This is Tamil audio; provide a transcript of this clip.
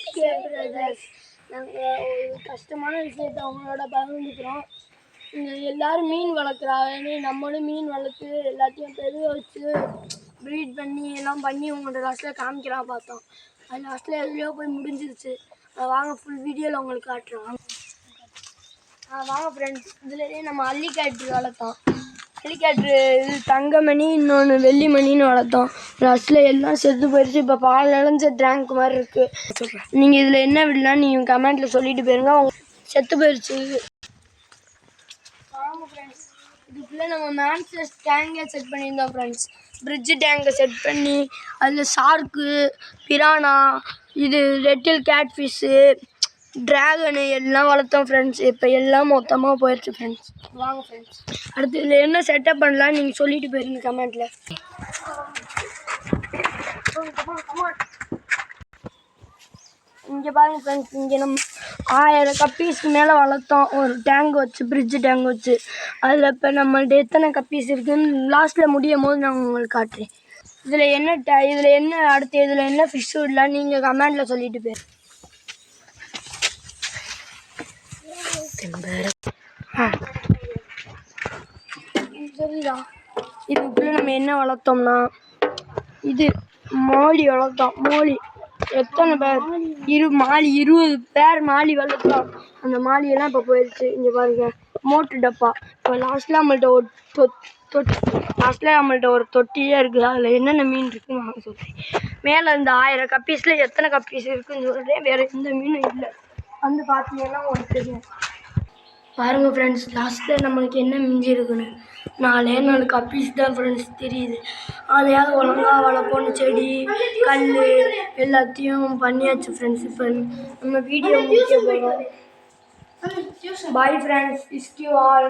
SK brothers. நாங்கள் ஒரு கஷ்டமான விஷயத்தை அவங்களோட பகிர்ந்துக்கிறோம். இங்கே எல்லோரும் மீன் வளர்க்குறாங்க, நம்மளும் மீன் வளர்த்து எல்லாத்தையும் பெருக வச்சு ப்ரீட் பண்ணி எல்லாம் பண்ணி உங்களோட லாஸ்ட்டில் காமிக்கலாம் பார்த்தோம். அது லாஸ்ட்டில் எதுலையோ போய் முடிஞ்சிருச்சு. வாங்க ஃபுல் வீடியோவில் உங்களுக்கு காட்டுறோம். வாங்க ஃப்ரெண்ட்ஸ், இதுலேயே நம்ம அல்லிக்காட்டு வளர்த்தோம். அல்லிக்காட்டு இது தங்கமணி, இன்னொன்று வெள்ளிமணின்னு வளர்த்தோம். லாஸ்ட்டில் எல்லாம் செத்து போயிடுச்சு. இப்போ பால் இழஞ்ச டேங்க் மாதிரி இருக்குது. நீங்கள் இதில் என்ன விடலான்னு நீங்கள் கமெண்ட்டில் சொல்லிட்டு போயிருங்க. அவங்க செத்து போயிடுச்சு. வாங்க ஃப்ரெண்ட்ஸ், இதுக்குள்ளே நம்ம மேன்சஸ் டேங்கை செட் பண்ணியிருந்தோம் ஃப்ரெண்ட்ஸ். பிரிட்ஜு டேங்கை செட் பண்ணி அதில் ஷார்க்கு, பிரானா, இது ரெட்டில் கேட்ஃபிஷ்ஷு, ட்ராகனு எல்லாம் வளர்த்தோம் ஃப்ரெண்ட்ஸ். இப்போ எல்லாம் மொத்தமாக போயிடுச்சு ஃப்ரெண்ட்ஸ். வாங்க ஃப்ரெண்ட்ஸ், அடுத்து இதில் என்ன செட்டப் பண்ணலான்னு நீங்கள் சொல்லிட்டு போயிருங்க கமெண்ட்டில். இங்கே பாருங்க ஃப்ரெண்ட்ஸ், இங்கே நம்ம 1000 கப்பீஸ்க்கு மேலே வளர்த்தோம் ஒரு டேங்க் வச்சு, பிரிட்ஜு டேங்க் வச்சு. அதில் இப்போ நம்மள்ட்ட எத்தனை கப்பீஸ் இருக்குதுன்னு லாஸ்ட்டில் முடியும் போது நான் உங்களுக்கு காட்டுறேன். இதில் என்ன அடுத்து இதில் என்ன ஃபிஷ் விடலான்னு நீங்கள் கமெண்ட்டில் சொல்லிட்டு போயிருங்க. சரிதா, இதுக்குள்ளே நம்ம என்ன வளர்த்தோம்னா, இது மாலி வளர்த்தோம். மாலி எத்தனை பேர் 20 பேர் மாலி வளர்த்தோம். அந்த மாலியெல்லாம் இப்போ போயிடுச்சு. இங்கே பாருங்க, மோட்டு டப்பா. இப்போ லாஸ்ட்டில் நம்மள்ட்ட ஒரு தொட்டியே இருக்குது. அதில் என்னென்ன மீன் இருக்குதுன்னு நான் சொல்கிறேன். மேலே இந்த 1000 கப்பீஸில் எத்தனை கப்பீஸ் இருக்குதுன்னு சொல்கிறேன். வேறு எந்த மீனும் இல்லை. வந்து பார்த்தீங்கன்னா உங்களுக்கு தெரியும். பாருங்கள் ஃப்ரெண்ட்ஸ், லாஸ்ட்டில் நம்மளுக்கு என்ன மிஞ்சி இருக்குன்னு 4 கப்பீஸ் தான் ஃப்ரெண்ட்ஸ் தெரியுது. அதையாவது ஒழுங்காக வளர்ப்போன்னு செடி, கல் எல்லாத்தையும் பண்ணியாச்சு ஃப்ரெண்ட்ஸ். இப்போ நம்ம வீடியோ முடிக்க போகிறோம். Bye friends, is you all.